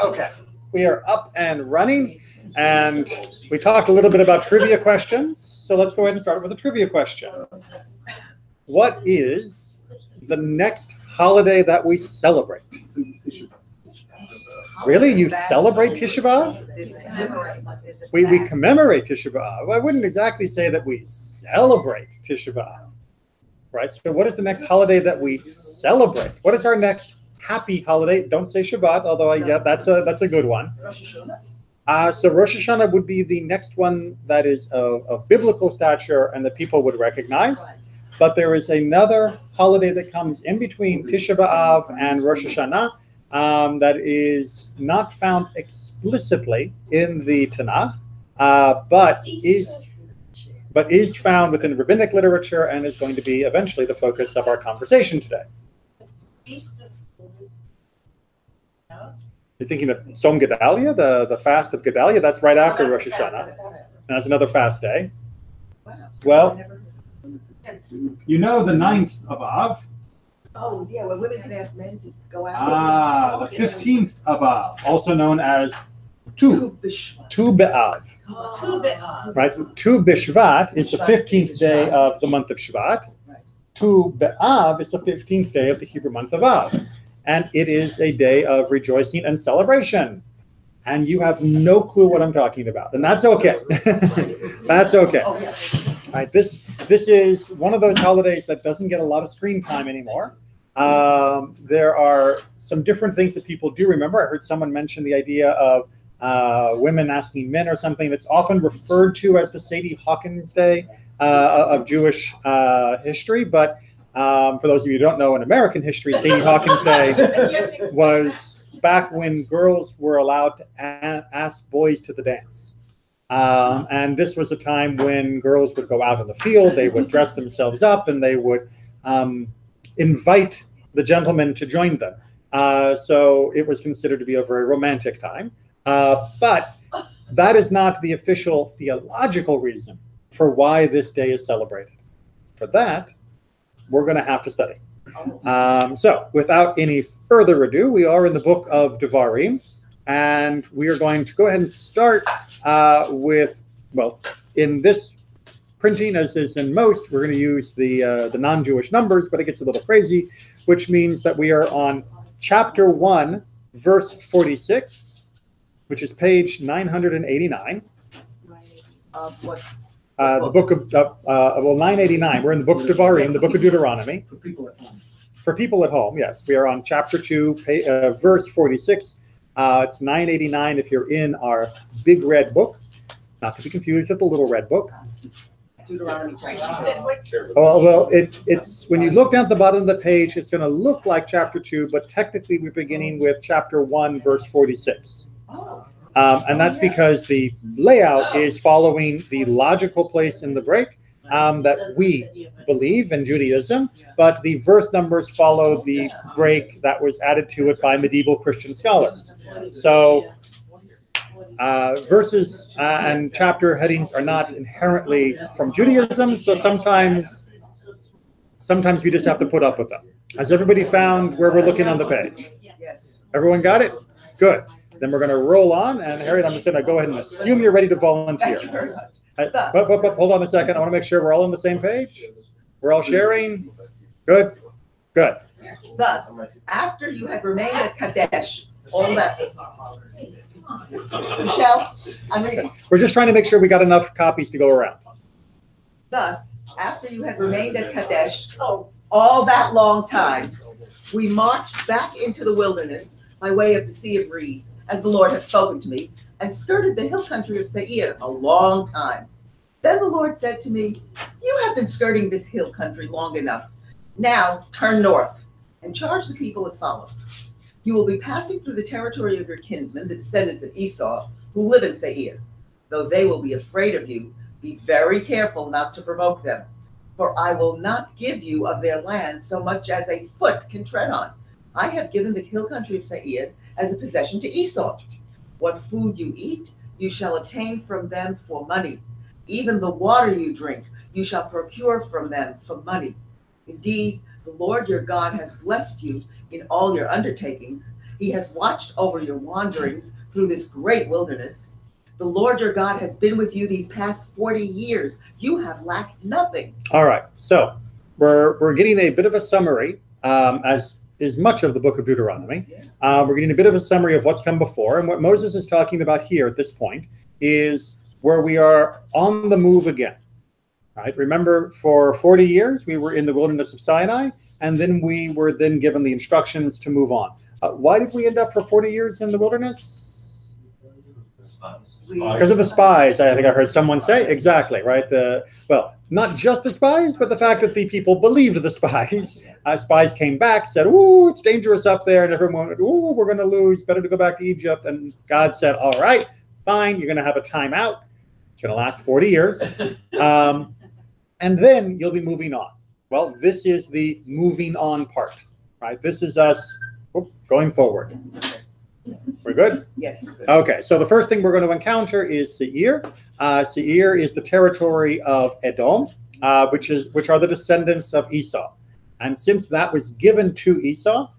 Okay, we are up and running, and we talked a little bit about trivia questions. So let's go ahead and start with a trivia question. What is the next holiday that we celebrate? Really? You celebrate Tisha B'Av? We commemorate Tisha B'Av. I wouldn't exactly say that we celebrate Tisha B'Av, right? So what is the next holiday that we celebrate? What is our next happy holiday? Don't say Shabbat, although yeah, that's a good one. So Rosh Hashanah would be the next one that is of biblical stature and that people would recognize. But there is another holiday that comes in between Tisha B'Av and Rosh Hashanah that is not found explicitly in the Tanakh, but is found within rabbinic literature and is going to be eventually the focus of our conversation today. You're thinking of Tzom Gedalia, the fast of Gedalia? That's right after Rosh Hashanah. And that's another fast day. Well, you know the 9th of Av. Oh, yeah, well, women can ask men to go out. The 15th of Av, also known as Tu B'Av. Right? Tu B'Shvat is the 15th day of the month of Shvat. Tu B'Av is the 15th day of the Hebrew month of Av. And it is a day of rejoicing and celebration. And you have no clue what I'm talking about. And that's okay. That's okay. Right? This is one of those holidays that doesn't get a lot of screen time anymore. There are some different things that people do remember. I heard someone mention the idea of women asking men or something. That's often referred to as the Sadie Hawkins Day of Jewish history. But for those of you who don't know, in American history, Sadie Hawkins Day was back when girls were allowed to ask boys to the dance. And this was a time when girls would go out in the field, they would dress themselves up, and they would invite the gentlemen to join them. So it was considered to be a very romantic time. But that is not the official theological reason for why this day is celebrated. For that, we're going to have to study. So without any further ado, we are in the book of Devarim. And we are going to go ahead and start with, well, in this printing, as is in most, we're going to use the non-Jewish numbers, but it gets a little crazy, which means that we are on chapter 1, verse 46, which is page 989. Of what? The book of, 989. We're in the book of Devarim, the book of Deuteronomy. For people at home. For people at home, yes. We are on chapter 2, verse 46. It's 989 if you're in our big red book, not to be confused with the little red book. Deuteronomy. Well, it's when you look down at the bottom of the page, it's going to look like chapter 2, but technically we're beginning with chapter 1, verse 46. And that's because the layout is following the logical place in the break that we believe in Judaism, but the verse numbers follow the break that was added to it by medieval Christian scholars. So verses and chapter headings are not inherently from Judaism, so sometimes we just have to put up with them. Has everybody found where we're looking on the page? Yes. Everyone got it? Good. Then we're going to roll on, and Harriet, I'm just going to go ahead and assume you're ready to volunteer. Thank you very much. But hold on a second. I want to make sure we're all on the same page. We're all sharing. Good. Good. Thus, after you had remained at Kadesh, all that. Michelle, I'm reading. We're just trying to make sure we got enough copies to go around. Thus, after you had remained at Kadesh all that long time, we marched back into the wilderness by way of the Sea of Reeds, as the Lord had spoken to me, and skirted the hill country of Seir a long time. Then the Lord said to me, you have been skirting this hill country long enough. Now turn north and charge the people as follows. You will be passing through the territory of your kinsmen, the descendants of Esau, who live in Seir. Though they will be afraid of you, be very careful not to provoke them. For I will not give you of their land so much as a foot can tread on. I have given the hill country of Seir as a possession to Esau. What food you eat, you shall obtain from them for money. Even the water you drink, you shall procure from them for money. Indeed, the Lord your God has blessed you in all your undertakings, He has watched over your wanderings through this great wilderness. The Lord your God has been with you these past 40 years. You have lacked nothing. All right. So we're getting a bit of a summary, as is much of the book of Deuteronomy. We're getting a bit of a summary of what's come before. And what Moses is talking about here at this point is where we are on the move again. Right? Remember, for 40 years, we were in the wilderness of Sinai, and then we were then given the instructions to move on. Why did we end up for 40 years in the wilderness? Because of the spies, I think I heard someone say. Exactly, right? Well, not just the spies, but the fact that the people believed the spies. Spies came back, said, "Ooh, it's dangerous up there," and everyone went, "Ooh, we're going to lose. Better to go back to Egypt." And God said, "All right, fine. You're going to have a timeout. It's going to last 40 years, and then you'll be moving on." Well, this is the moving on part, right? This is us going forward. We're good? Yes. We're good. Okay, so the first thing we're going to encounter is Seir. Seir is the territory of Edom, which are the descendants of Esau. And since that was given to Esau,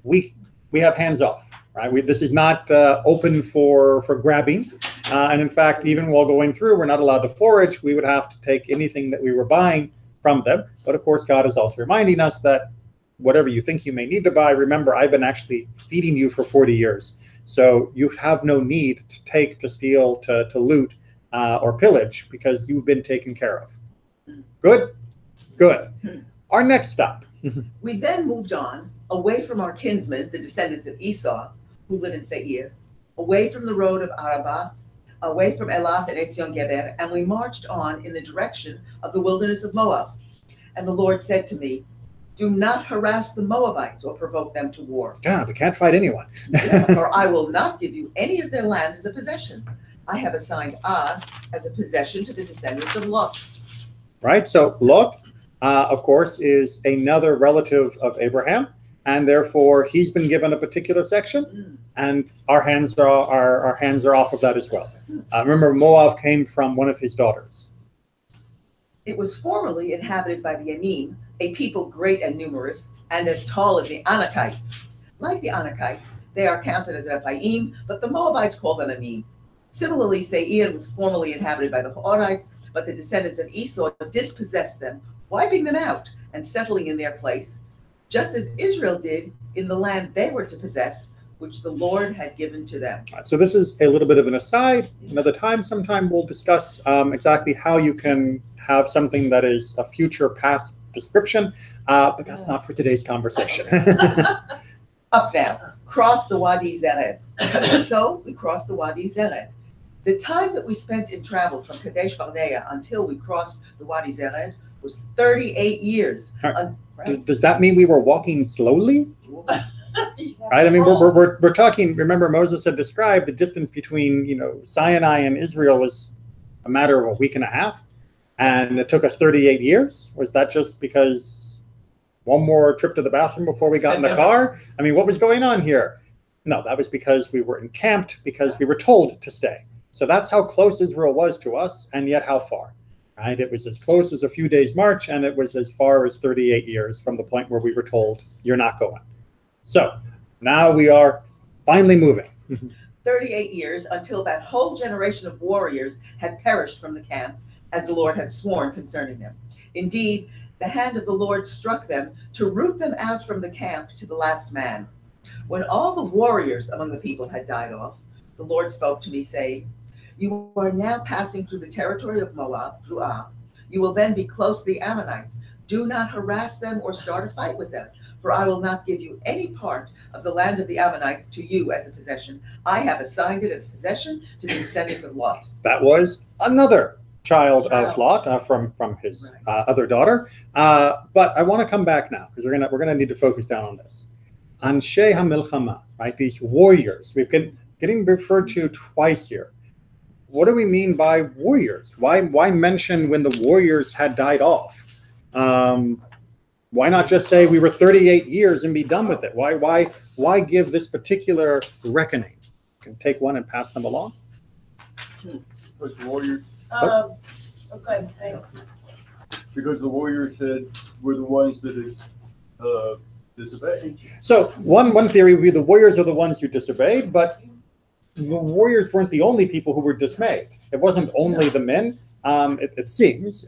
we have hands off, right? This is not open for grabbing. And in fact, even while going through, we're not allowed to forage. We would have to take anything that we were buying from them. But of course, God is also reminding us that whatever you think you may need to buy, remember, I've been actually feeding you for 40 years. So you have no need to take, to steal, to loot, or pillage, because you've been taken care of. Good? Good. Our next stop. We then moved on, away from our kinsmen, the descendants of Esau, who live in Seir, away from the road of Arabah, away from Elath and Etzion Geber, and we marched on in the direction of the wilderness of Moab. And the Lord said to me, "Do not harass the Moabites or provoke them to war." Yeah, we can't fight anyone. For I will not give you any of their land as a possession. I have assigned Ad as a possession to the descendants of Lot. Right, so Lot, of course, is another relative of Abraham, and therefore he's been given a particular section, and our hands are off of that as well. Remember, Moab came from one of his daughters. It was formerly inhabited by the Emim, a people great and numerous, and as tall as the Anakites. Like the Anakites, they are counted as Rephaim, but the Moabites call them Emim. Similarly, Seir was formerly inhabited by the Horites, but the descendants of Esau dispossessed them, wiping them out and settling in their place, just as Israel did in the land they were to possess, which the Lord had given to them. So this is a little bit of an aside. Another time, sometime we'll discuss exactly how you can have something that is a future past description, but that's not for today's conversation. Up now, cross the Wadi Zered. So we crossed the Wadi Zered. The time that we spent in travel from Kadesh Barnea until we crossed the Wadi Zered was 38 years. Right. Does that mean we were walking slowly? Right. I mean, we're talking. Remember, Moses had described the distance between Sinai and Israel is a matter of a week and a half, and it took us 38 years. Was that just because one more trip to the bathroom before we got in the car? I mean, what was going on here? No, that was because we were encamped, because we were told to stay. So that's how close Israel was to us, and yet how far. Right? It was as close as a few days' march, and it was as far as 38 years from the point where we were told, "You're not going." So now we are finally moving. 38 years until that whole generation of warriors had perished from the camp, as the Lord had sworn concerning them. Indeed, the hand of the Lord struck them to root them out from the camp to the last man. When all the warriors among the people had died off, the Lord spoke to me, saying, "You are now passing through the territory of Moab, through Ar. You will then be close to the Ammonites. Do not harass them or start a fight with them, for I will not give you any part of the land of the Ammonites to you as a possession. I have assigned it as a possession to the descendants of Lot." That was another child of Lot from his other daughter. But I want to come back now, because we're gonna need to focus down on this. Anshe HaMilchama, right? These warriors. We've been getting referred to twice here. What do we mean by warriors? Why mention when the warriors had died off? Why not just say we were 38 years and be done with it? Why give this particular reckoning? Can take one and pass them along. Because the warriors. Okay. Because the warriors were the ones that Disobey. So one theory would be the warriors are the ones who disobeyed, but the warriors weren't the only people who were dismayed. It wasn't only the men, it seems.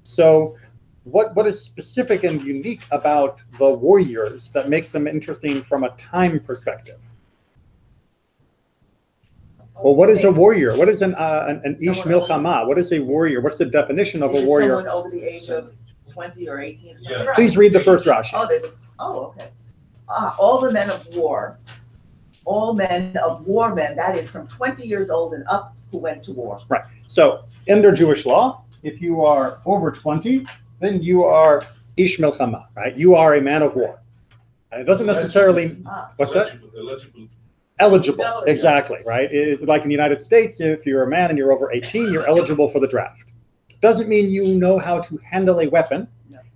So what is specific and unique about the warriors that makes them interesting from a time perspective? Well, what is a warrior? What is an ish milchama? What is a warrior? What's the definition of a warrior? Someone over the age of 20 or 18 or something? Yeah. Please read the first Rashi. Okay. All the men of war, all men of war men, that is from 20 years old and up, who went to war. Right. So under Jewish law, if you are over 20, then you are ish milchama, right? You are a man of war. And it doesn't necessarily, what's that? Eligible, exactly, right? It's like in the United States, if you're a man and you're over 18, you're eligible for the draft. Doesn't mean you know how to handle a weapon.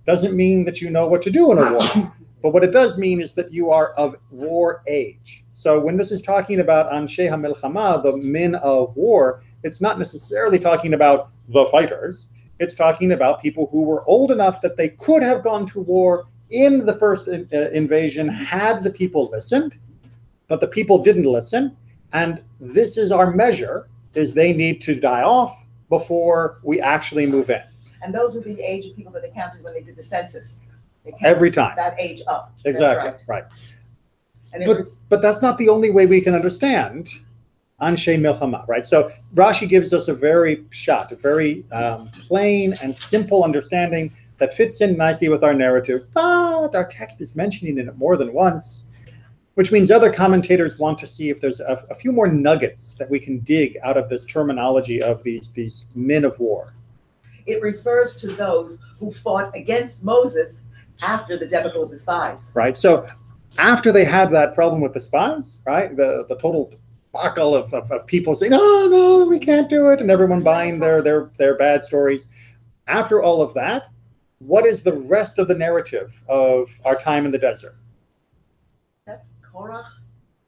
Doesn't mean that you know what to do in a war. But what it does mean is that you are of war age. So when this is talking about Anshe HaMilchama, the men of war, it's not necessarily talking about the fighters. It's talking about people who were old enough that they could have gone to war in the first invasion had the people listened. But the people didn't listen, and this is our measure, is they need to die off before we actually move in. And those are the age of people that they counted when they did the census. Every time. That age up. Exactly, right. And but that's not the only way we can understand Anshe Milchama, right? So Rashi gives us a very plain and simple understanding that fits in nicely with our narrative, but our text is mentioning it more than once. Which means other commentators want to see if there's a few more nuggets that we can dig out of this terminology of these men of war. It refers to those who fought against Moses after the debacle of the spies. Right. So after they had that problem with the spies, right, the total debacle of people saying, no, we can't do it, and everyone buying their bad stories. After all of that, what is the rest of the narrative of our time in the desert? Korach?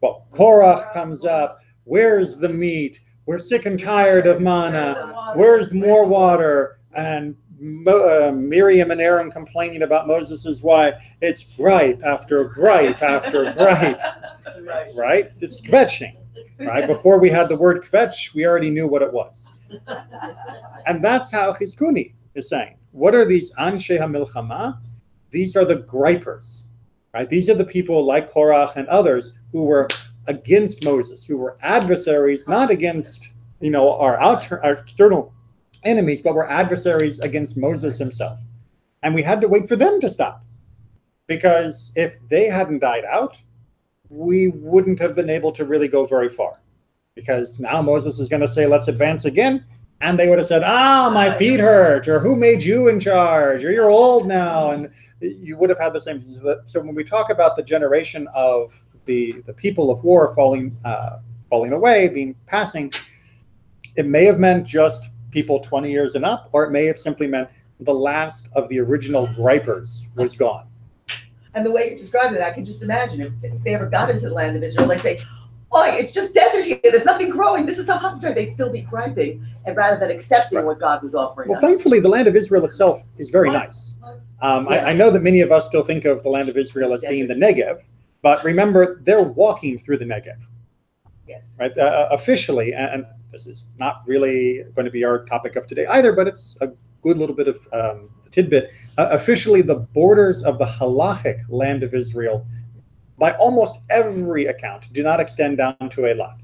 Well, Korach comes up. Where's the meat? We're sick and tired of manna. Where's more water? And Miriam and Aaron complaining about Moses' wife. It's gripe after gripe after gripe. Right? It's kvetching. Right? Before we had the word kvetch, we already knew what it was. And that's how Chizkuni is saying. What are these Anshe HaMilchama? These are the gripers. Right? These are the people like Korach and others who were against Moses, who were adversaries, not against our external enemies, but were adversaries against Moses himself. And we had to wait for them to stop. Because if they hadn't died out, we wouldn't have been able to really go very far. Because now Moses is going to say, let's advance again. And they would have said, my feet hurt, or who made you in charge, or you're old now. And you would have had the same. So when we talk about the generation of the people of war falling away, passing, it may have meant just people 20 years and up, or it may have simply meant the last of the original gripers was gone. And the way you described it, I can just imagine if they ever got into the land of Israel, they'd say, it's just desert here. There's nothing growing. This is so hot. They'd still be griping, and rather than accepting what God was offering us. Thankfully, the land of Israel itself is very nice. Yes. I know that many of us still think of the land of Israel as being the Negev, but remember, they're walking through the Negev. Yes. Right. Officially, and this is not really going to be our topic of today either, but it's a good little bit of tidbit. Officially, the borders of the halachic land of Israel, by almost every account, do not extend down to Eilat.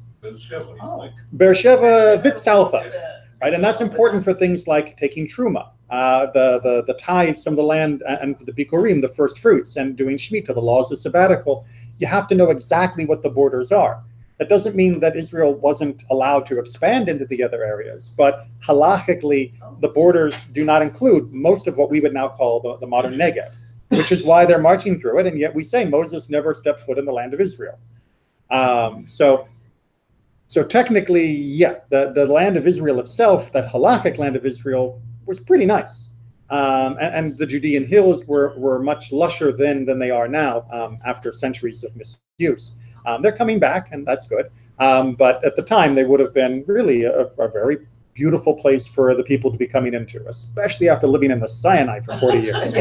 Beersheba, a bit south of, right? And that's important for things like taking truma, the tithes from the land, and the bikurim, the first fruits, and doing shemitah, the laws of sabbatical. You have to know exactly what the borders are. That doesn't mean that Israel wasn't allowed to expand into the other areas, but halachically, the borders do not include most of what we would now call the modern Negev, which is why they're marching through it. And yet we say Moses never stepped foot in the land of Israel. So technically, yeah, the land of Israel itself, that halakhic land of Israel, was pretty nice. And the Judean hills were much lusher then than they are now after centuries of misuse. They're coming back, and that's good. But at the time, they would have been really a very beautiful place for the people to be coming into, especially after living in the Sinai for 40 years.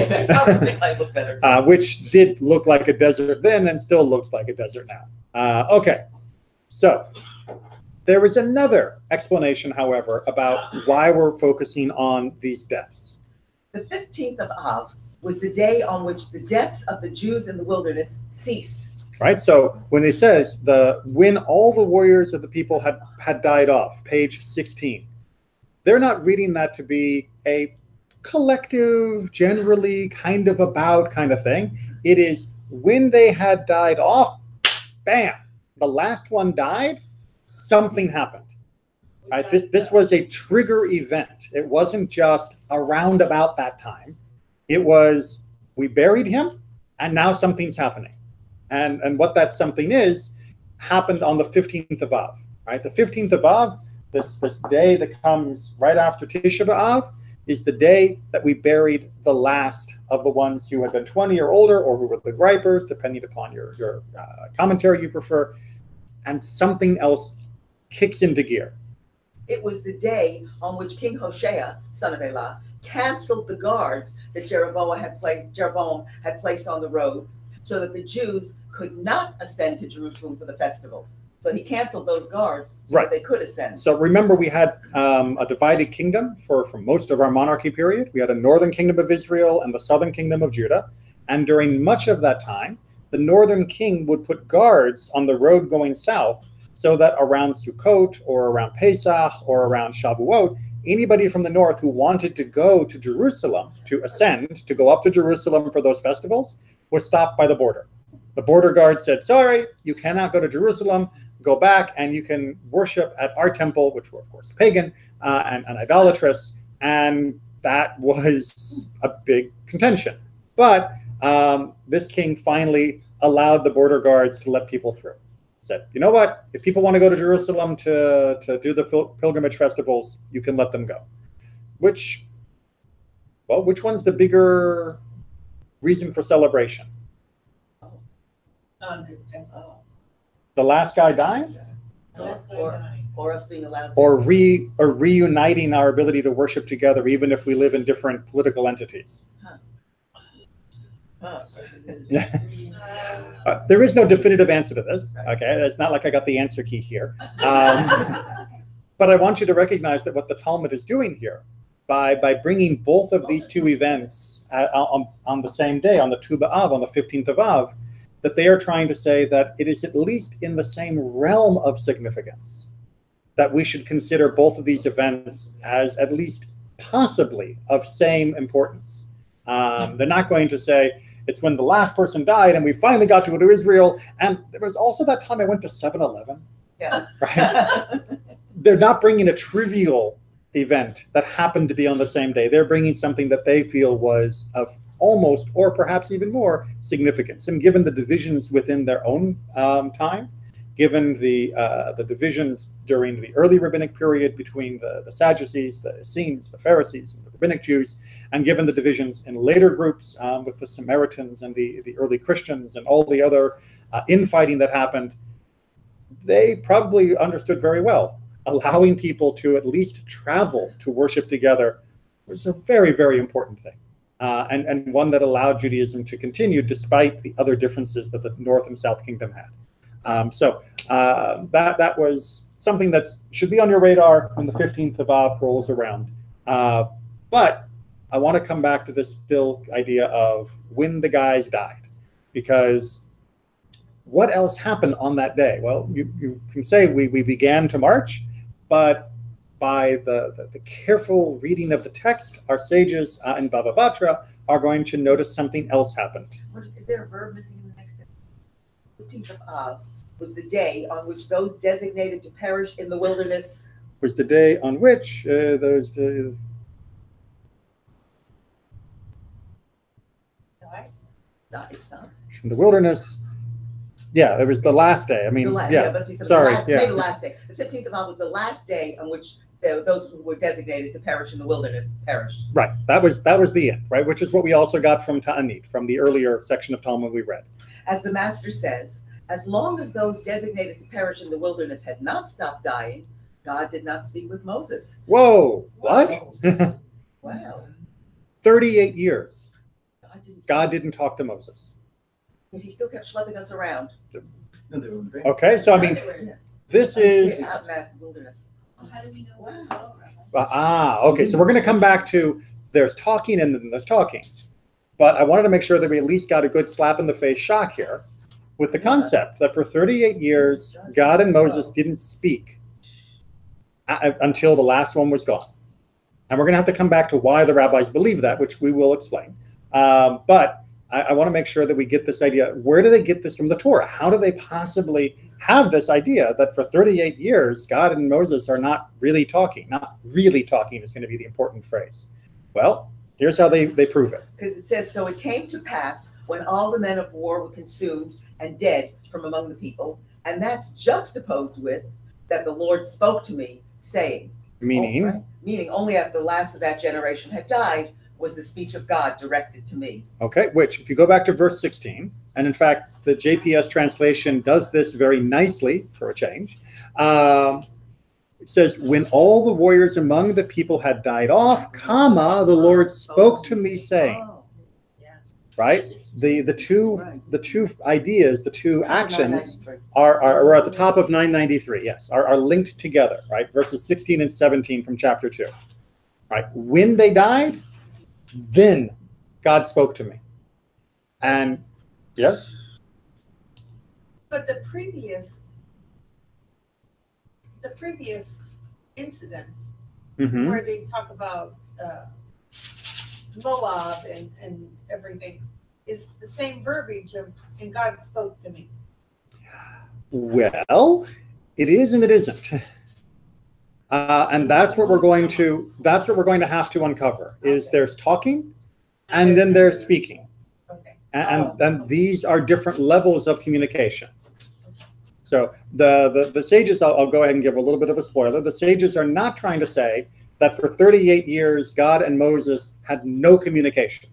Which did look like a desert then and still looks like a desert now. Okay, so there is another explanation, however, about why we're focusing on these deaths. The 15th of Av was the day on which the deaths of the Jews in the wilderness ceased. Right, so when it says when all the warriors of the people had died off, page 16, they're not reading that to be a collective, generally kind of about kind of thing. It is when they had died off, bam, the last one died, something happened. Right? This was a trigger event. It wasn't just around about that time. It was, we buried him, and now something's happening. And what that something is, happened on the 15th of Av. Right? The 15th of Av, this day that comes right after Tisha B'Av, is the day that we buried the last of the ones who had been 20 or older, or who were the gripers, depending upon your commentary you prefer, and something else kicks into gear. It was the day on which King Hoshea, son of Elah, canceled the guards that Jeroboam had placed on the roads, so that the Jews could not ascend to Jerusalem for the festival. So he canceled those guards so that they could ascend. So remember, we had a divided kingdom for most of our monarchy period. We had a northern kingdom of Israel and the southern kingdom of Judah. And during much of that time, the northern king would put guards on the road going south, so that around Sukkot or around Pesach or around Shavuot, anybody from the north who wanted to go to Jerusalem, to ascend, to go up to Jerusalem for those festivals, was stopped by the border. The border guard said, sorry, you cannot go to Jerusalem, go back and you can worship at our temple, which were of course pagan and idolatrous, and that was a big contention. But this king finally allowed the border guards to let people through. Said, you know what, if people want to go to Jerusalem to do the pilgrimage festivals, you can let them go. Which one's the bigger reason for celebration? The last guy dying? Or us being allowed to. Or reuniting our ability to worship together, even if we live in different political entities. There is no definitive answer to this. Okay, it's not like I got the answer key here. But I want you to recognize that what the Talmud is doing here, by bringing both of these two events on the same day, on the Tu B'Av, on the 15th of Av, that they are trying to say that it is at least in the same realm of significance, that we should consider both of these events as at least possibly of same importance. They're not going to say, it's when the last person died and we finally got to go to Israel. And there was also that time I went to 7-Eleven. Yeah. Right? They're not bringing a trivial event that happened to be on the same day. They're bringing something that they feel was of almost, or perhaps even more, significance. And given the divisions within their own time, given the divisions during the early rabbinic period between the Sadducees, the Essenes, the Pharisees, and the rabbinic Jews, and given the divisions in later groups with the Samaritans and the early Christians and all the other infighting that happened, they probably understood very well. Allowing people to at least travel to worship together was a very, very important thing. And one that allowed Judaism to continue despite the other differences that the North and South Kingdom had. So that was something that should be on your radar when the 15th of Av rolls around. But I want to come back to this still idea of when the guys died, because what else happened on that day? Well, you can say we began to march, but by the careful reading of the text, our sages in Bava Batra are going to notice something else happened. Is there a verb missing in the next sentence? 15th of Av was the day on which those designated to perish in the wilderness. Was the day on which those... No, it's not. In the wilderness. Yeah, it was the last day. I mean, sorry. Maybe the last day. The 15th of Av was the last day on which those who were designated to perish in the wilderness perished. Right. That was the end, right? Which is what we also got from Ta'anit, from the earlier section of Talmud we read. As the master says, as long as those designated to perish in the wilderness had not stopped dying, God did not speak with Moses. Whoa, what? Wow. 38 years. God didn't didn't talk to Moses. But he still kept schlepping us around. Okay, so I mean, this is... Out in that wilderness. How do we know? Wow. Okay, so we're going to come back to there's talking and then there's talking. But I wanted to make sure that we at least got a good slap in the face shock here with the concept that for 38 years, God and Moses didn't speak until the last one was gone. And we're going to have to come back to why the rabbis believe that, which we will explain. But I want to make sure that we get this idea. Where do they get this from the Torah? How do they possibly have this idea that for 38 years, God and Moses are not really talking? Not really talking is going to be the important phrase. Well, here's how they prove it. Because it says, so it came to pass when all the men of war were consumed and dead from among the people. And that's juxtaposed with that the Lord spoke to me, saying. Meaning? Right? Meaning only after the last of that generation had died was the speech of God directed to me. Okay, which if you go back to verse 16, and in fact, the JPS translation does this very nicely for a change. It says, when all the warriors among the people had died off, comma, the Lord spoke to me saying, right? The two ideas, the two actions are at the top of 993, yes, are linked together, right? Verses 16 and 17 from chapter 2, right? When they died, then God spoke to me. And yes? But the previous incidents where they talk about Moab and everything is the same verbiage of, and God spoke to me. Well, it is and it isn't. And that's what we're going to have to uncover is there's talking and then there's speaking. Okay. And these are different levels of communication. So the sages, I'll go ahead and give a little bit of a spoiler. The sages are not trying to say that for 38 years, God and Moses had no communication.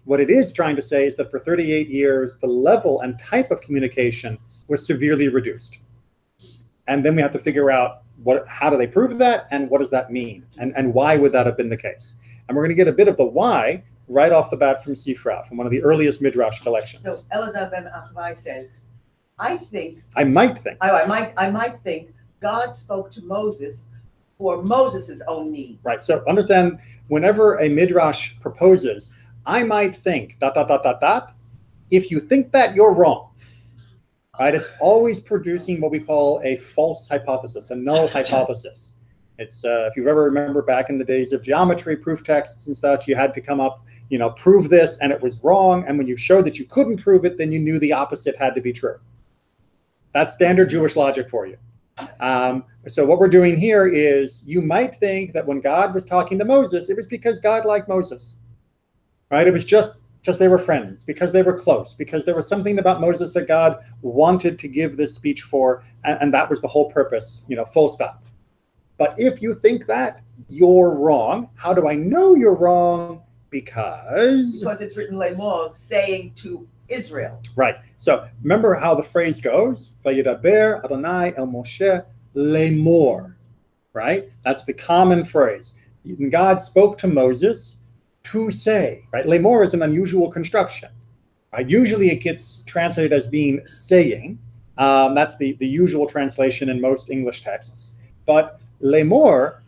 What it is trying to say is that for 38 years, the level and type of communication was severely reduced. And then we have to figure out how do they prove that and what does that mean? And why would that have been the case? And we're going to get a bit of the why right off the bat from Sifra, from one of the earliest Midrash collections. So Elazar ben Achai says, I might think God spoke to Moses for Moses' own needs. Right. So understand, whenever a Midrash proposes, I might think, ... If you think that, you're wrong. Right? It's always producing what we call a false hypothesis, a null hypothesis. It's if you ever remember back in the days of geometry, proof texts and such, you had to come up, prove this, and it was wrong. And when you showed that you couldn't prove it, then you knew the opposite had to be true. That's standard Jewish logic for you. So what we're doing here is you might think that when God was talking to Moses, it was because God liked Moses. Right? It was just because they were friends, because they were close, because there was something about Moses that God wanted to give this speech for, and that was the whole purpose, full stop. But if you think that, you're wrong. How do I know you're wrong? Because it's written Lemor, saying to Israel. Right. So remember how the phrase goes, Vayidaber Adonai el Moshe Lemor. Right? That's the common phrase. God spoke to Moses to say, right? Lemor is an unusual construction. Right? Usually it gets translated as being saying. That's the usual translation in most English texts. But Lemor,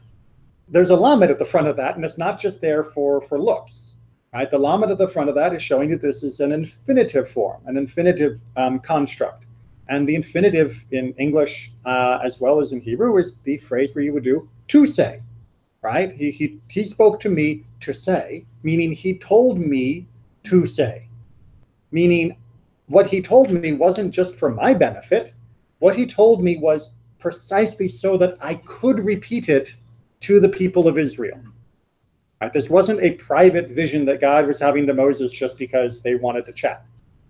there's a lamed at the front of that, and it's not just there for looks. Right? The lamed at the front of that is showing that this is an infinitive form, an infinitive construct. And the infinitive in English as well as in Hebrew is the phrase where you would do to say. Right? He spoke to me to say, meaning he told me to say. Meaning what he told me wasn't just for my benefit. What he told me was precisely so that I could repeat it to the people of Israel. Right? This wasn't a private vision that God was having to Moses just because they wanted to chat.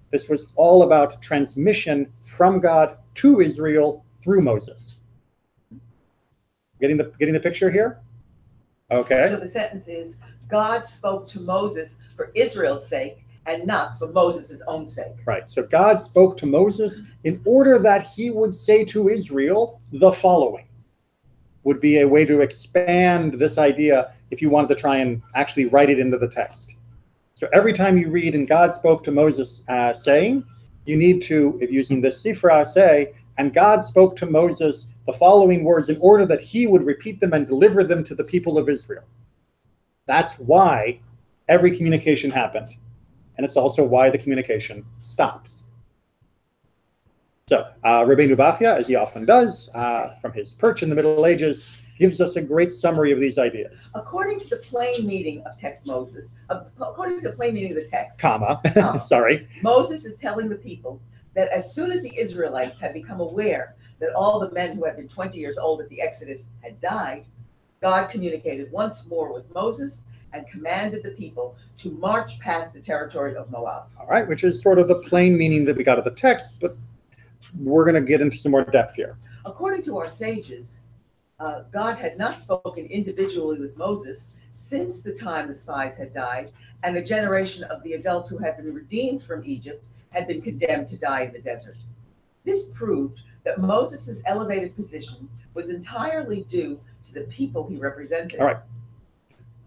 This was all about transmission from God to Israel through Moses. Getting the picture here? Okay. So the sentence is, God spoke to Moses for Israel's sake and not for Moses' own sake. Right. So God spoke to Moses in order that he would say to Israel the following. would be a way to expand this idea if you wanted to try and actually write it into the text. So every time you read, and God spoke to Moses saying, you need to, if using this sifra, say, and God spoke to Moses the following words in order that he would repeat them and deliver them to the people of Israel. That's why every communication happened. And it's also why the communication stops. So Rabbeinu Bachya, as he often does, from his perch in the Middle Ages, gives us a great summary of these ideas. According to the plain meaning of text Moses, according to the plain meaning of the text, Sorry. Moses is telling the people that as soon as the Israelites had become aware that all the men who had been 20 years old at the Exodus had died, God communicated once more with Moses and commanded the people to march past the territory of Moab. All right, which is sort of the plain meaning that we got of the text, but we're going to get into some more depth here. According to our sages, God had not spoken individually with Moses since the time the spies had died and the generation of the adults who had been redeemed from Egypt had been condemned to die in the desert. This proved that Moses' elevated position was entirely due to the people he represented. All right.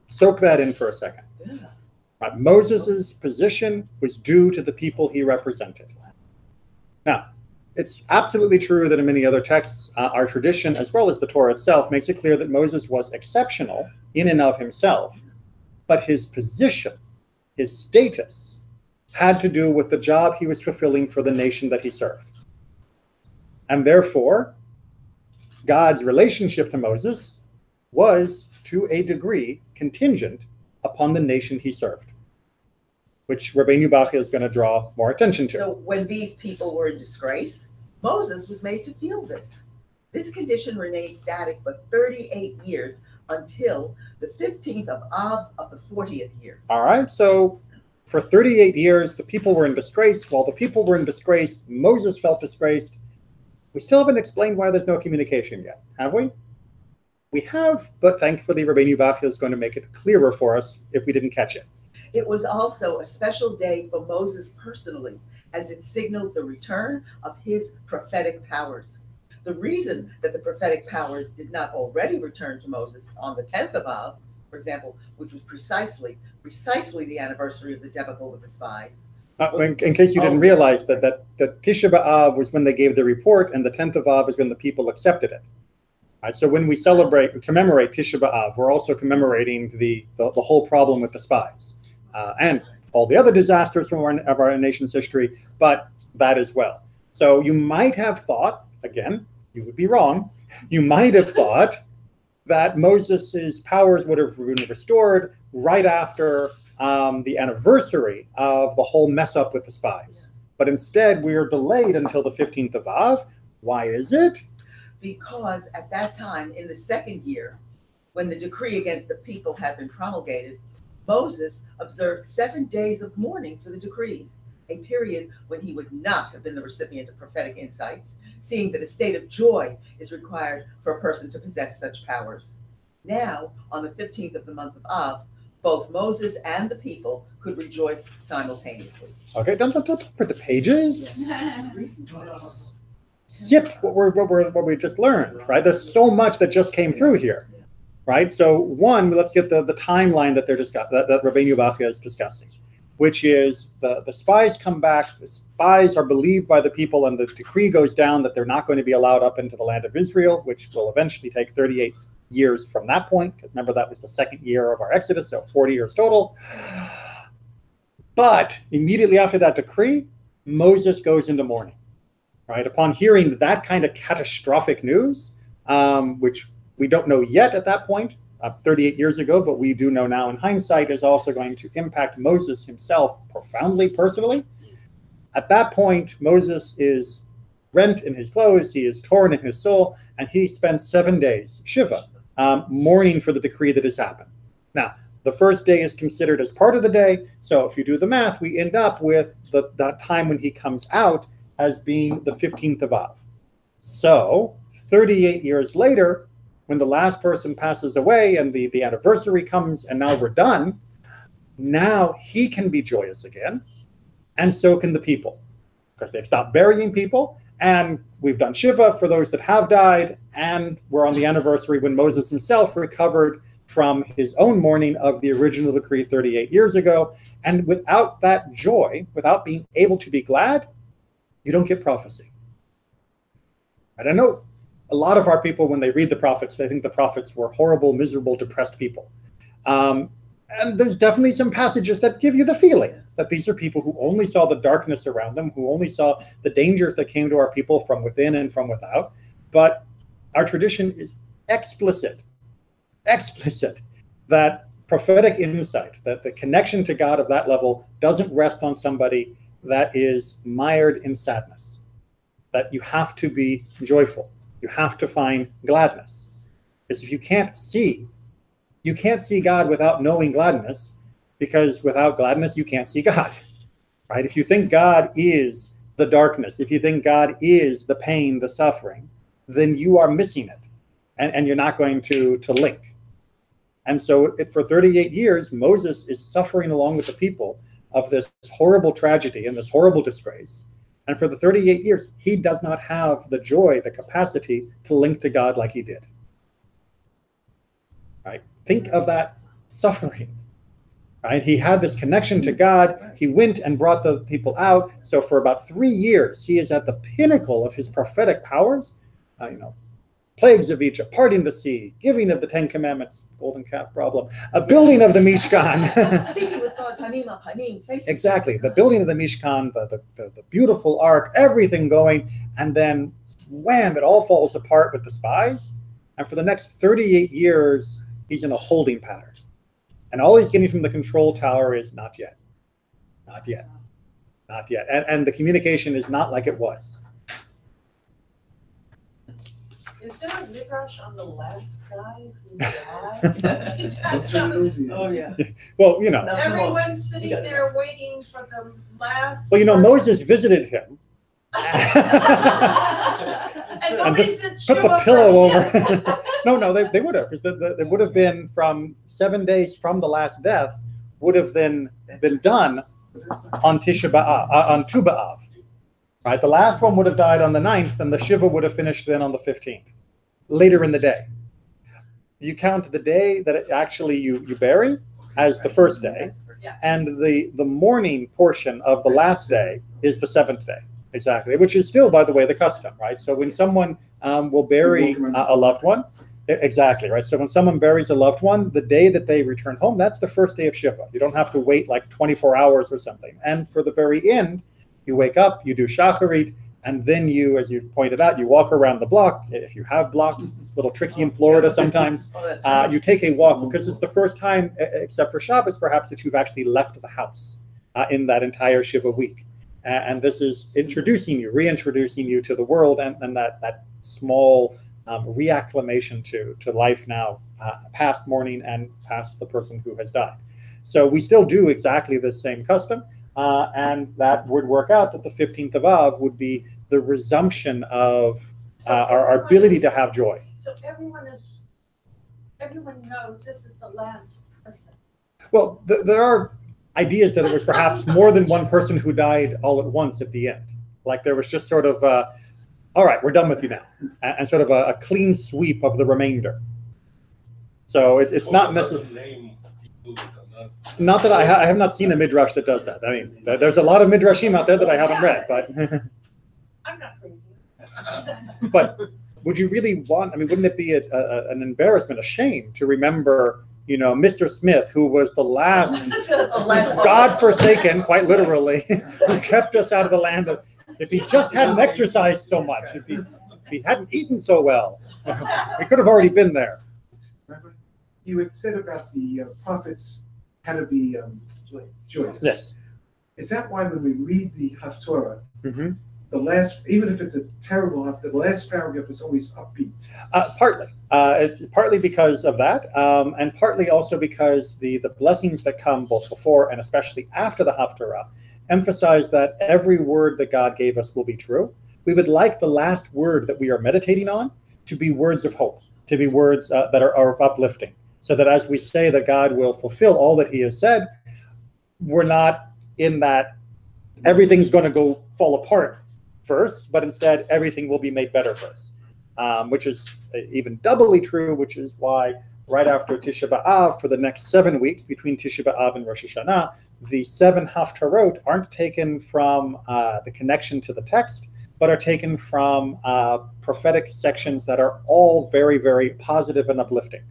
Soak that in for a second. Yeah. Right. Moses' position was due to the people he represented. Now, it's absolutely true that in many other texts, our tradition, as well as the Torah itself, makes it clear that Moses was exceptional in and of himself, but his position, his status, had to do with the job he was fulfilling for the nation that he served. And therefore, God's relationship to Moses was, to a degree, contingent upon the nation he served, which Rabbeinu Bachya is going to draw more attention to. So when these people were in disgrace, Moses was made to feel this. This condition remained static for 38 years until the 15th of Av of the 40th year. All right, so for 38 years, the people were in disgrace. While the people were in disgrace, Moses felt disgraced. We still haven't explained why there's no communication yet, have we? We have, but thankfully Rabbeinu Bachya is going to make it clearer for us if we didn't catch it. It was also a special day for Moses personally, as it signaled the return of his prophetic powers. The reason that the prophetic powers did not already return to Moses on the 10th of Av, for example, which was precisely the anniversary of the debacle with the spies. In case you didn't realize that Tisha B'Av was when they gave the report, and the 10th of Av is when the people accepted it. Right, so when we commemorate Tisha B'Av, we're also commemorating the whole problem with the spies and all the other disasters from our nation's history, but that as well. So you might have thought, again, you would be wrong, you might have thought that Moses' powers would have been restored right after the anniversary of the whole mess up with the spies. But instead, we are delayed until the 15th of Av. Why is it? Because at that time, in the second year, when the decree against the people had been promulgated, Moses observed 7 days of mourning for the decrees, a period when he would not have been the recipient of prophetic insights, seeing that a state of joy is required for a person to possess such powers. Now, on the 15th of the month of Av, both Moses and the people could rejoice simultaneously. Okay, don't put the pages. Skip what we just learned, right? There's so much that just came through here, right? So one, let's get the timeline that that Rabbeinu Bachya is discussing, which is the spies come back, the spies are believed by the people, and the decree goes down that they're not going to be allowed up into the land of Israel, which will eventually take 38 years from that point, because remember that was the second year of our Exodus, so 40 years total. But immediately after that decree, Moses goes into mourning. Right, upon hearing that kind of catastrophic news, which we don't know yet at that point, 38 years ago, but we do know now in hindsight, is also going to impact Moses himself profoundly, personally. At that point, Moses is rent in his clothes, he is torn in his soul, and he spends 7 days, Shiva, mourning for the decree that has happened. Now, the first day is considered as part of the day, so if you do the math, we end up with that time when he comes out as being the 15th of Av. So 38 years later, when the last person passes away and the anniversary comes and now we're done, now he can be joyous again, and so can the people, because they've stopped burying people, And we've done Shiva for those that have died, and we're on the anniversary when Moses himself recovered from his own mourning of the original decree 38 years ago. And without that joy, without being able to be glad, you don't get prophecy. And I know a lot of our people, when they read the prophets, they think the prophets were horrible, miserable, depressed people. And there's definitely some passages that give you the feeling that these are people who only saw the darkness around them, who only saw the dangers that came to our people from within and from without. But our tradition is explicit that prophetic insight, that the connection to God of that level doesn't rest on somebody that is mired in sadness, that you have to be joyful. You have to find gladness. Because if you can't see God without knowing gladness, because without gladness, you can't see God, right? If you think God is the darkness, if you think God is the pain, the suffering, then you are missing it, and you're not going to link. And so for 38 years, Moses is suffering along with the people of this horrible tragedy and this horrible disgrace. And for the 38 years, he does not have the joy, the capacity to link to God like he did. Right? Think of that suffering. Right? He had this connection to God. He went and brought the people out. So for about 3 years, he is at the pinnacle of his prophetic powers. Plagues of Egypt, parting the sea, giving of the 10 Commandments, golden calf problem, a building of the Mishkan. Speaking with God, Exactly, the building of the Mishkan, the beautiful ark, everything going, and then wham, it all falls apart with the spies. And for the next 38 years, he's in a holding pattern. And all he's getting from the control tower is not yet, not yet, not yet. And the communication is not like it was. Is there a midrash on the last guy who died? Oh, yeah. Well, Everyone's sitting there waiting for the last. Well, Moses visited him. And just put the pillow over. No, they would have, because they would have been from 7 days from the last death, would have then been done on Tisha B'Av, on Tu B'Av. Right, the last one would have died on the 9th, and the Shiva would have finished then on the 15th, later in the day. You count the day that actually you bury as the first day, and the morning portion of the last day is the 7th day, exactly, which is still, by the way, the custom, right? So when someone will bury a loved one, exactly, right? So when someone buries a loved one, the day that they return home, that's the first day of Shiva. You don't have to wait like 24 hours or something. And for the very end, you wake up, you do shacharit, and then you, as you pointed out, you walk around the block. If you have blocks, it's a little tricky in Florida sometimes. You take a walk because it's the first time, except for Shabbos perhaps, that you've actually left the house in that entire Shiva week. And this is introducing you, reintroducing you to the world, and that small reacclimation to life now, past mourning and past the person who has died. So we still do exactly the same custom. And that would work out that the 15th of Av would be the resumption of our ability to have joy. So everyone knows this is the last person. Well, there are ideas that it was perhaps more than one person who died all at once at the end. Like there was just sort of, all right, we're done with you now, and sort of a clean sweep of the remainder. So it's not necessarily. Not that I have not seen a midrash that does that. I mean, there's a lot of midrashim out there that I haven't read, but I'm not crazy. But would you really want? I mean, wouldn't it be an embarrassment, a shame to remember, Mr. Smith, who was the last God-forsaken, quite literally, who kept us out of the land of. If he just hadn't exercised so much, if he hadn't eaten so well, we could have already been there. You had said about the prophets had to be joyous. Yes. Is that why when we read the Haftorah, Mm-hmm. the last, even if it's a terrible Haftorah, the last paragraph is always upbeat? Partly. It's partly because of that, and partly also because the blessings that come both before and especially after the Haftorah emphasize that every word that God gave us will be true. We would like the last word that we are meditating on to be words of hope, to be words that are uplifting. So that as we say that God will fulfill all that he has said, we're not in that everything's going to go fall apart first, but instead everything will be made better first, which is even doubly true, which is why right after Tisha B'Av, for the next 7 weeks between Tisha B'Av and Rosh Hashanah, the 7 Haftarot aren't taken from the connection to the text, but are taken from prophetic sections that are all very, very positive and uplifting.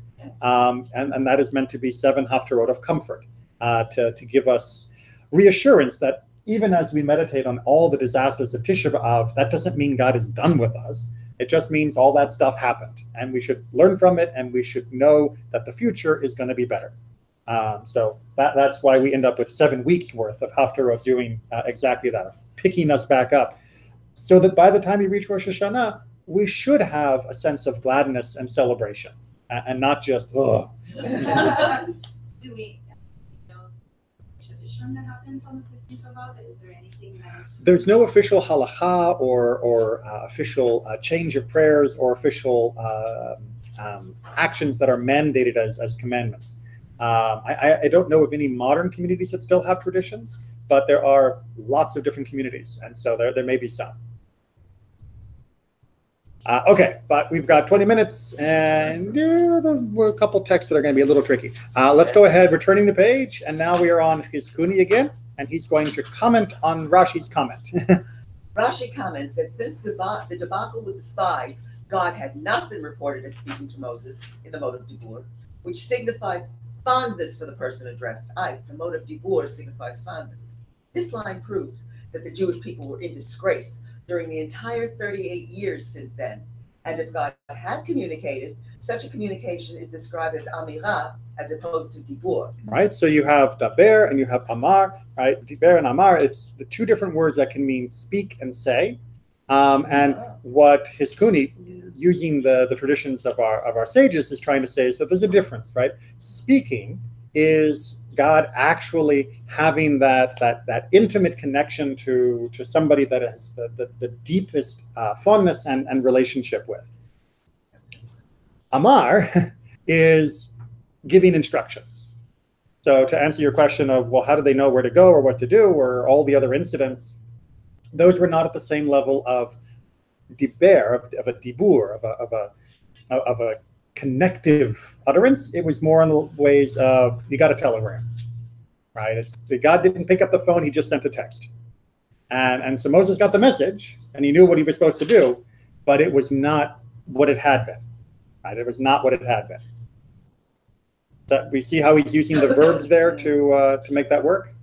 And that is meant to be 7 Haftarot of comfort, to give us reassurance that even as we meditate on all the disasters of Tisha B'Av, that doesn't mean God is done with us. It just means all that stuff happened, and we should learn from it, and we should know that the future is going to be better. So that's why we end up with 7 weeks worth of Haftarot doing exactly that, of picking us back up, so that by the time we reach Rosh Hashanah, we should have a sense of gladness and celebration, and not just, ugh. Do we know tradition that happens on the 15th of August? Is there anything that's... There's no official halacha or official change of prayers or official actions that are mandated as commandments. I don't know of any modern communities that still have traditions, but there are lots of different communities, and so there may be some. Okay, but we've got 20 minutes, and a couple texts that are going to be a little tricky. Let's go ahead, returning the page, and now we are on Chizkuni again, and he's going to comment on Rashi's comment. Rashi comments that since the debacle with the spies, God had not been reported as speaking to Moses in the mode of Dibur, which signifies fondness for the person addressed. The mode of Dibur signifies fondness. This line proves that the Jewish people were in disgrace during the entire 38 years since then. And if God had communicated, such a communication is described as Amirah as opposed to Dibur. Right, so you have Daber and you have Amar, right? Diber and Amar, it's the two different words that can mean speak and say. And what Chizkuni, using the traditions of our sages, is trying to say is that there's a difference, right? Speaking is God actually having that intimate connection to somebody that has the deepest fondness and relationship with. Amar is giving instructions. So to answer your question of, well, how do they know where to go or what to do, or all the other incidents, those were not at the same level of diber, of a dibur, of a connective utterance. It was more in the ways of, you got a telegram, right? It's God didn't pick up the phone, he just sent a text. And so Moses got the message, and he knew what he was supposed to do, but it was not what it had been, right? It was not what it had been. That we see how he's using the verbs there to make that work.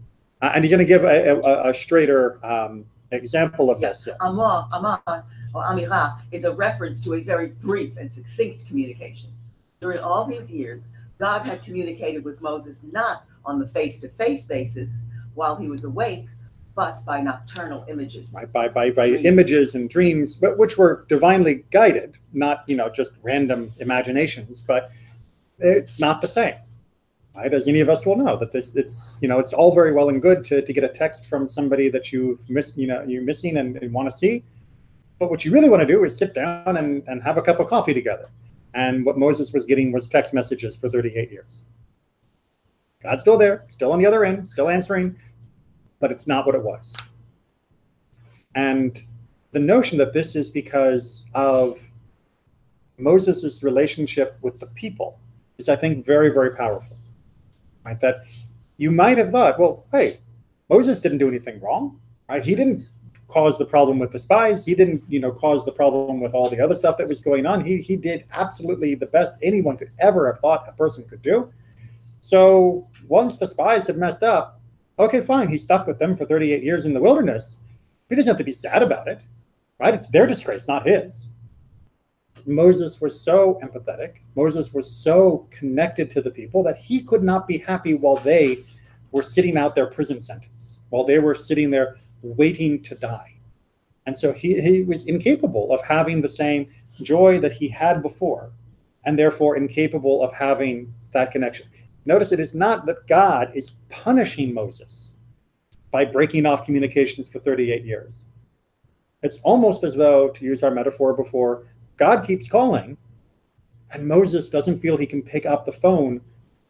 And he's going to give a straighter example of this. Yeah. Amar, or Amirah, is a reference to a very brief and succinct communication. During all these years, God had communicated with Moses not on the face-to-face basis while he was awake, but by nocturnal images. Right, by images and dreams, but which were divinely guided, not just random imaginations. But it's not the same, right? As any of us will know, that it's all very well and good to get a text from somebody that you've missed, you're missing and want to see. But what you really want to do is sit down and have a cup of coffee together. And what Moses was getting was text messages for 38 years. God's still there, still on the other end, still answering, but it's not what it was. And the notion that this is because of Moses' relationship with the people is, I think, very, very powerful. Right? That you might have thought, well, hey, Moses didn't do anything wrong. Right? He didn't cause the problem with the spies. He didn't, cause the problem with all the other stuff that was going on. He did absolutely the best anyone could ever have thought a person could do. So once the spies had messed up, okay, fine. He stuck with them for 38 years in the wilderness. He doesn't have to be sad about it, right? It's their disgrace, not his. Moses was so empathetic. Moses was so connected to the people that he could not be happy while they were sitting out their prison sentence, while they were sitting there waiting to die. And so he was incapable of having the same joy that he had before, and therefore incapable of having that connection. Notice it is not that God is punishing Moses by breaking off communications for 38 years. It's almost as though, to use our metaphor before, God keeps calling, and Moses doesn't feel he can pick up the phone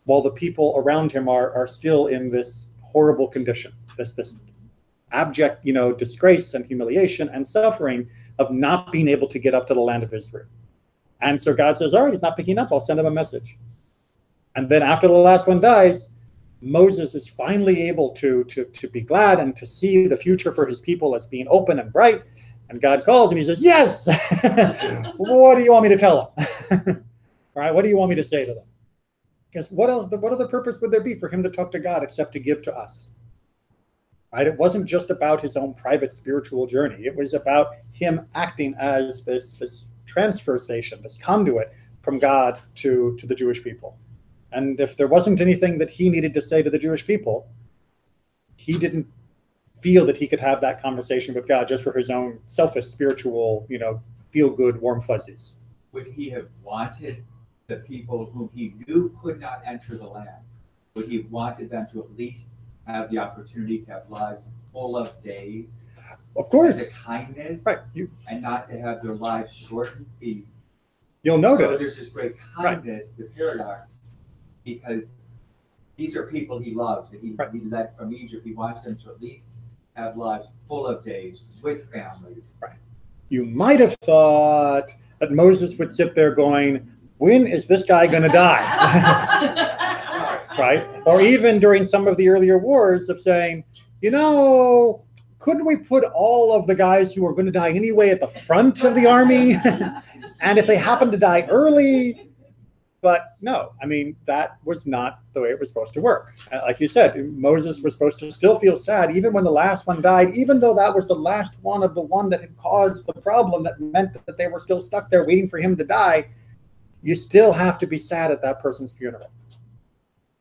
while the people around him are still in this horrible condition, this abject, disgrace and humiliation and suffering of not being able to get up to the land of Israel. And so God says, all right, he's not picking up. I'll send him a message. And then after the last one dies, Moses is finally able to be glad and to see the future for his people as being open and bright. And God calls and he says, yes, what do you want me to tell them? All right, what do you want me to say to them? Because what other purpose would there be for him to talk to God except to give to us? Right? It wasn't just about his own private spiritual journey. It was about him acting as this transfer station, this conduit from God to the Jewish people. And if there wasn't anything that he needed to say to the Jewish people, he didn't feel that he could have that conversation with God just for his own selfish spiritual, feel-good, warm fuzzies. Would he have wanted the people whom he knew could not enter the land, would he have wanted them to at least have the opportunity to have lives full of days? Of course. The kindness, right? And not to have their lives shortened. You'll notice. So there's this great kindness, the paradox, because these are people he loves, that he led from Egypt. He wants them to at least have lives full of days with families. Right. You might have thought that Moses would sit there going, when is this guy going to die? Right? Or even during some of the earlier wars of saying, couldn't we put all of the guys who are going to die anyway at the front of the army? And if they happen to die early? But no, that was not the way it was supposed to work. Like you said, Moses was supposed to still feel sad even when the last one died, even though that was the last one of the one that had caused the problem that meant that they were still stuck there waiting for him to die. You still have to be sad at that person's funeral,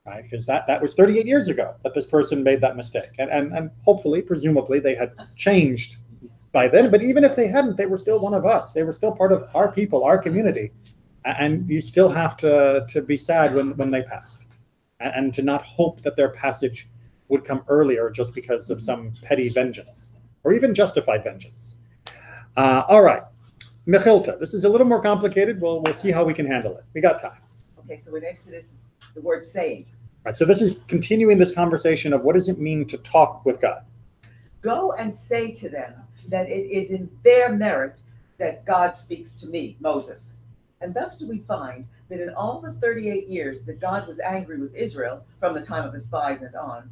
right? Because that was 38 years ago that this person made that mistake. And hopefully, presumably, they had changed by then. But even if they hadn't, they were still one of us. They were still part of our people, our community. And you still have to be sad when they passed. And to not hope that their passage would come earlier just because of some petty vengeance or even justified vengeance. All right. Mechilta, this is a little more complicated. We'll see how we can handle it. We got time. Okay, so in Exodus, the word saying. Right, so this is continuing this conversation of what does it mean to talk with God? Go and say to them that it is in their merit that God speaks to me, Moses. And thus do we find that in all the 38 years that God was angry with Israel, from the time of the spies and on,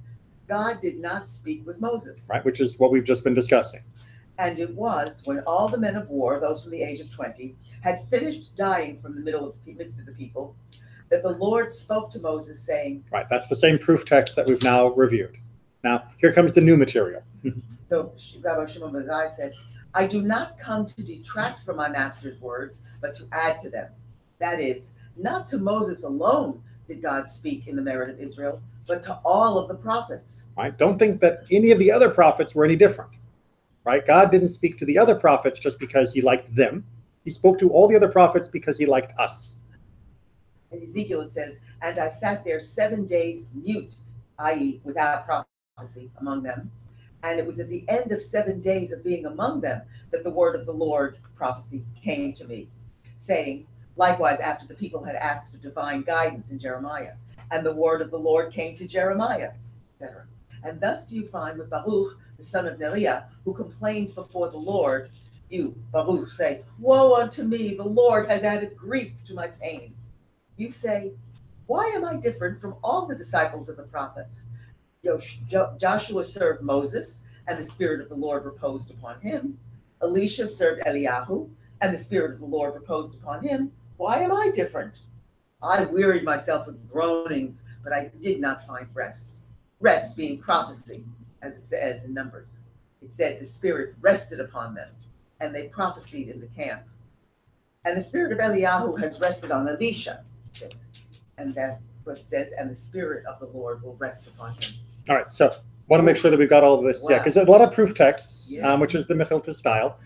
God did not speak with Moses. Right, which is what we've just been discussing. And it was when all the men of war, those from the age of 20, had finished dying from the midst of the people, that the Lord spoke to Moses, saying... Right, that's the same proof text that we've now reviewed. Now, here comes the new material. So Rabbi Shimon ben Zai said, I do not come to detract from my master's words, but to add to them. That is, not to Moses alone did God speak in the merit of Israel, but to all of the prophets. Right, don't think that any of the other prophets were any different. Right? God didn't speak to the other prophets just because he liked them. He spoke to all the other prophets because he liked us. In Ezekiel it says, and I sat there 7 days mute, i.e. without prophecy among them. And it was at the end of 7 days of being among them that the word of the Lord prophecy came to me, saying, likewise after the people had asked for divine guidance in Jeremiah, and the word of the Lord came to Jeremiah, etc. And thus do you find with Baruch, the son of Neriah, who complained before the Lord, you, Baruch, say, woe unto me, the Lord has added grief to my pain. You say, why am I different from all the disciples of the prophets? Joshua served Moses, and the Spirit of the Lord reposed upon him. Elisha served Eliyahu, and the Spirit of the Lord reposed upon him. Why am I different? I wearied myself with groanings, but I did not find rest. Rest being prophecy, as it said in Numbers. It said the Spirit rested upon them, and they prophesied in the camp. And the Spirit of Eliyahu has rested on Elisha. And that what it says, and the Spirit of the Lord will rest upon him. All right, so want to make sure that we've got all of this. Wow. Yeah, because there's a lot of proof texts, which is the Mechilta style.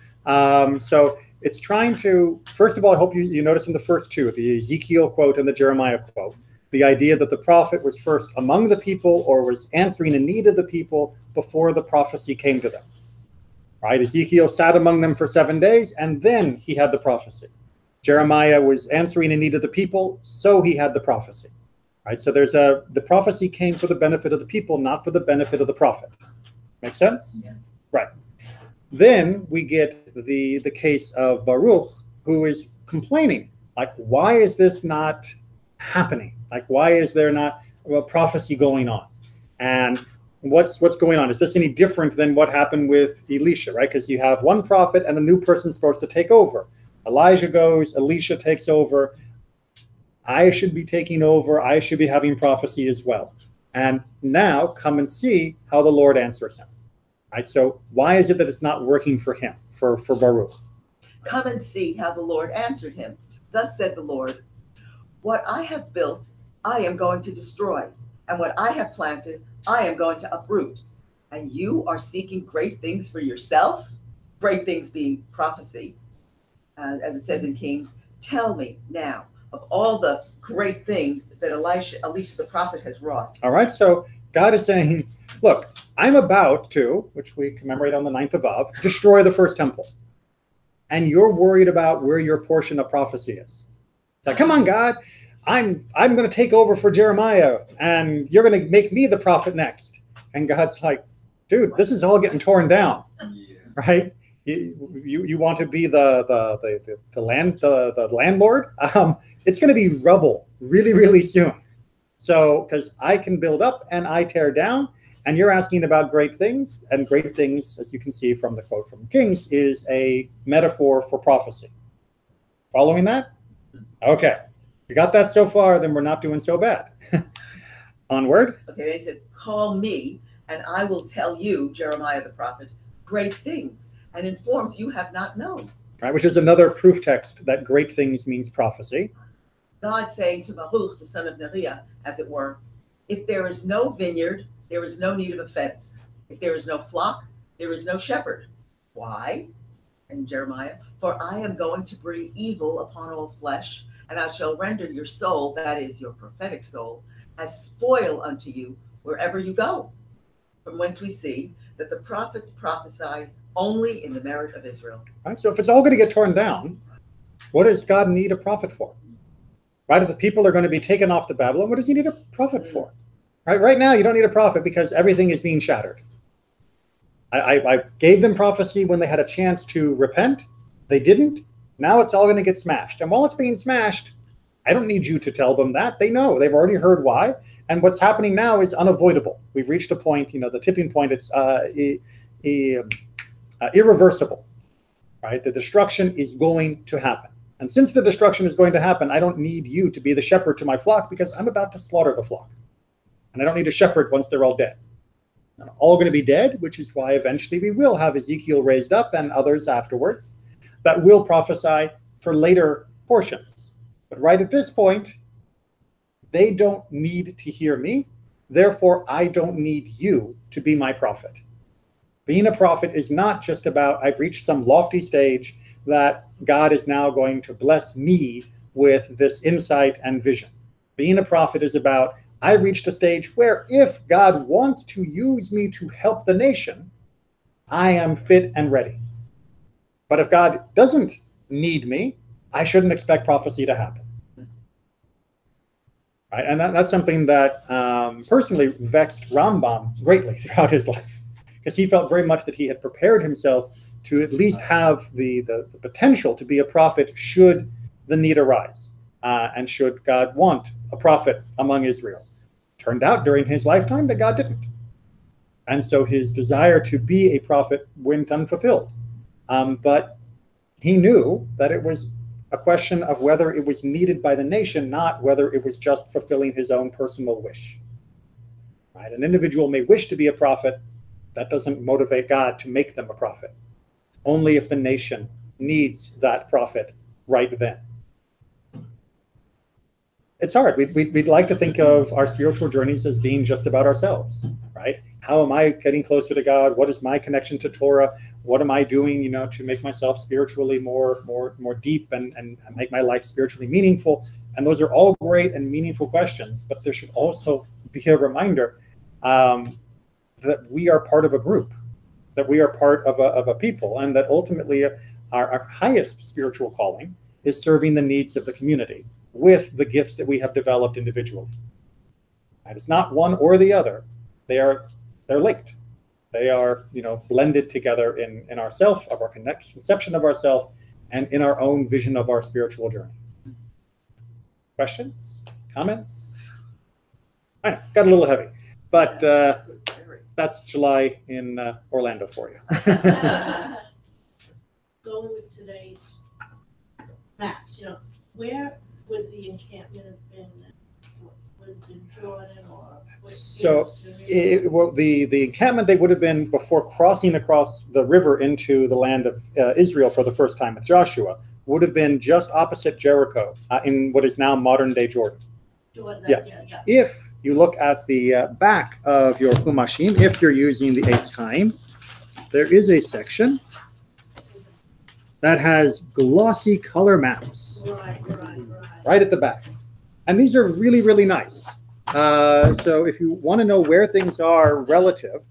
So it's trying to, first of all, I hope you notice in the first two, the Ezekiel quote and the Jeremiah quote, the idea that the prophet was first among the people or was answering a need of the people before the prophecy came to them. Right? Ezekiel sat among them for 7 days, and then he had the prophecy. Jeremiah was answering a need of the people, so he had the prophecy. Right? So the prophecy came for the benefit of the people, not for the benefit of the prophet. Make sense? Yeah. Right. Then we get the case of Baruch, who is complaining, like, why is this not happening? Like, why is there not a prophecy going on? And what's going on? Is this any different than what happened with Elisha, right? Because you have one prophet and a new person's supposed to take over. Elijah goes, Elisha takes over. I should be taking over. I should be having prophecy as well. And now come and see how the Lord answers him. Right? So why is it that it's not working for him, for Baruch? Come and see how the Lord answered him. Thus said the Lord, what I have built, I am going to destroy, and what I have planted, I am going to uproot. And you are seeking great things for yourself, great things being prophecy, as it says in Kings. Tell me now of all the great things that Elisha the prophet has wrought. All right, so God is saying, look, I'm about to, which we commemorate on the 9th of Av, destroy the first temple. And you're worried about where your portion of prophecy is. It's like, come on, God, I'm going to take over for Jeremiah, and you're going to make me the prophet next. And God's like, dude, this is all getting torn down, right? You want to be the landlord? It's going to be rubble really, really soon. So, because I can build up and I tear down, and you're asking about great things, and great things, as you can see from the quote from Kings, is a metaphor for prophecy. Following that? Okay. You got that so far, then we're not doing so bad. Onward. Okay, then he says, call me, and I will tell you, Jeremiah the prophet, great things, and informs you have not known. Right, which is another proof text that great things means prophecy. God saying to Baruch, the son of Neriah, as it were, if there is no vineyard, there is no need of a fence. If there is no flock, there is no shepherd. Why? And Jeremiah, for I am going to bring evil upon all flesh, and I shall render your soul, that is your prophetic soul, as spoil unto you wherever you go. From whence we see that the prophets prophesy only in the merit of Israel. Right, so if it's all going to get torn down, what does God need a prophet for? Right, if the people are going to be taken off to Babylon, what does he need a prophet for? Right now, you don't need a prophet because everything is being shattered. I gave them prophecy when they had a chance to repent. They didn't. Now it's all going to get smashed. And while it's being smashed, I don't need you to tell them that. They know. They've already heard why. And what's happening now is unavoidable. We've reached a point, the tipping point. It's irreversible. Right? The destruction is going to happen. And since the destruction is going to happen, I don't need you to be the shepherd to my flock because I'm about to slaughter the flock. And I don't need a shepherd once they're all dead. They're all going to be dead, which is why eventually we will have Ezekiel raised up and others afterwards that will prophesy for later portions. But right at this point, they don't need to hear me. Therefore, I don't need you to be my prophet. Being a prophet is not just about I've reached some lofty stage that God is now going to bless me with this insight and vision. Being a prophet is about I've reached a stage where if God wants to use me to help the nation, I am fit and ready. But if God doesn't need me, I shouldn't expect prophecy to happen. Right? And that's something that personally vexed Rambam greatly throughout his life, because he felt very much that he had prepared himself to at least have the potential to be a prophet should the need arise, and should God want a prophet among Israel. Turned out during his lifetime that God didn't. And so his desire to be a prophet went unfulfilled. But he knew that it was a question of whether it was needed by the nation, not whether it was just fulfilling his own personal wish. Right? An individual may wish to be a prophet. That doesn't motivate God to make them a prophet. Only if the nation needs that prophet right then. It's hard. We'd like to think of our spiritual journeys as being just about ourselves, right? How am I getting closer to God? What is my connection to Torah? What am I doing, to make myself spiritually more deep and make my life spiritually meaningful? And those are all great and meaningful questions, but there should also be a reminder that we are part of a group, that we are part of a people, and that ultimately our highest spiritual calling is serving the needs of the community with the gifts that we have developed individually. And it's not one or the other. They're linked. They are, blended together in ourself, of our conception of ourself, and in our own vision of our spiritual journey. Questions? Comments? I know, got a little heavy, but that's July in Orlando for you. Going with today's maps, where would the encampment have been? Would it been Jordan or? So, the encampment, they would have been before crossing across the river into the land of Israel for the first time with Joshua, would have been just opposite Jericho in what is now modern-day Jordan. Yeah. If you look at the back of your Humashim, if you're using the Eitz Chaim, there is a section that has glossy color maps right at the back. And these are really, really nice. So if you want to know where things are relative,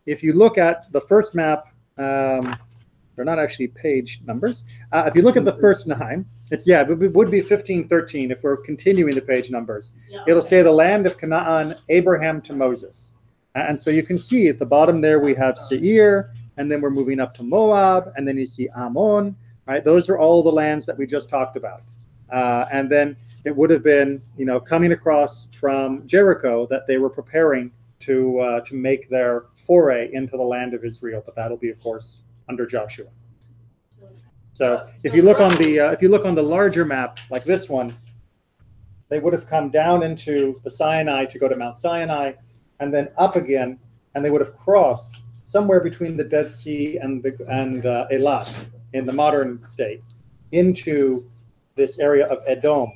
if you look at the first map, they're not actually page numbers. If you look at the first Nahim, it would be 1513 if we're continuing the page numbers. It'll say the land of Canaan, Abraham to Moses. And so you can see at the bottom there we have Seir, and then we're moving up to Moab, and then you see Ammon, right? Those are all the lands that we just talked about. And then it would have been, coming across from Jericho that they were preparing to make their foray into the land of Israel. But that'll be, of course, under Joshua. So if you look on the larger map like this one, they would have come down into the Sinai to go to Mount Sinai, and then up again, and they would have crossed somewhere between the Dead Sea and Eilat in the modern state into this area of Edom,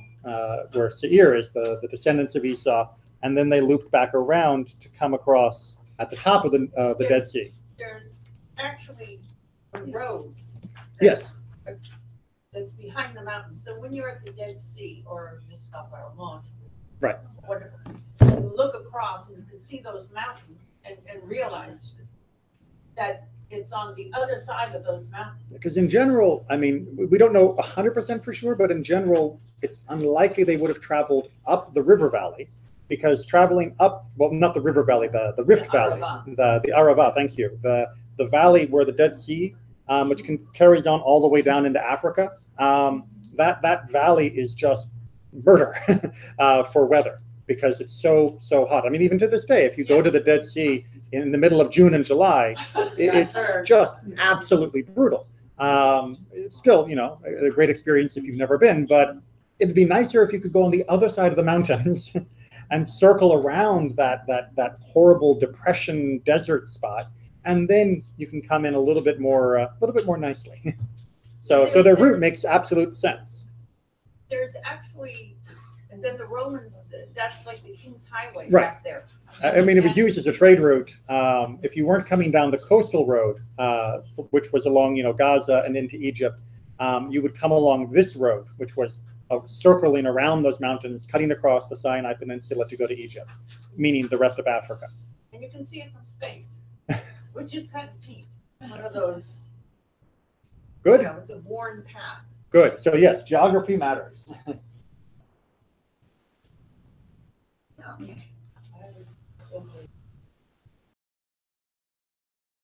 where Seir is the descendants of Esau, and then they looped back around to come across at the top of the Dead Sea. There's actually a road. Yes. That's behind the mountain. So when you're at the Dead Sea or Mitzvah Baramon, right, whatever, you can look across and you can see those mountains and realize that it's on the other side of those mountains. Because in general, I mean, we don't know 100% for sure, but in general, it's unlikely they would have traveled up the river valley, because traveling up, well, not the river valley, the Rift Valley, the Arava, thank you, the valley where the Dead Sea, which carries on all the way down into Africa, that valley is just murder for weather, because it's so hot. I mean, even to this day, if you go to the Dead Sea in the middle of June and July, it's just absolutely brutal. It's still, a great experience if you've never been, but it'd be nicer if you could go on the other side of the mountains and circle around that horrible depression desert spot, and then you can come in a little bit more nicely. So their route makes absolute sense. There's actually, and then the Romans, that's like the King's Highway right back there. I mean, it was used as a trade route. If you weren't coming down the coastal road, which was along, Gaza and into Egypt, you would come along this road, which was circling around those mountains, cutting across the Sinai Peninsula to go to Egypt, meaning the rest of Africa. And you can see it from space, which is kind of neat. One of those. Good. It's a worn path. Good. So yes, geography matters. Okay.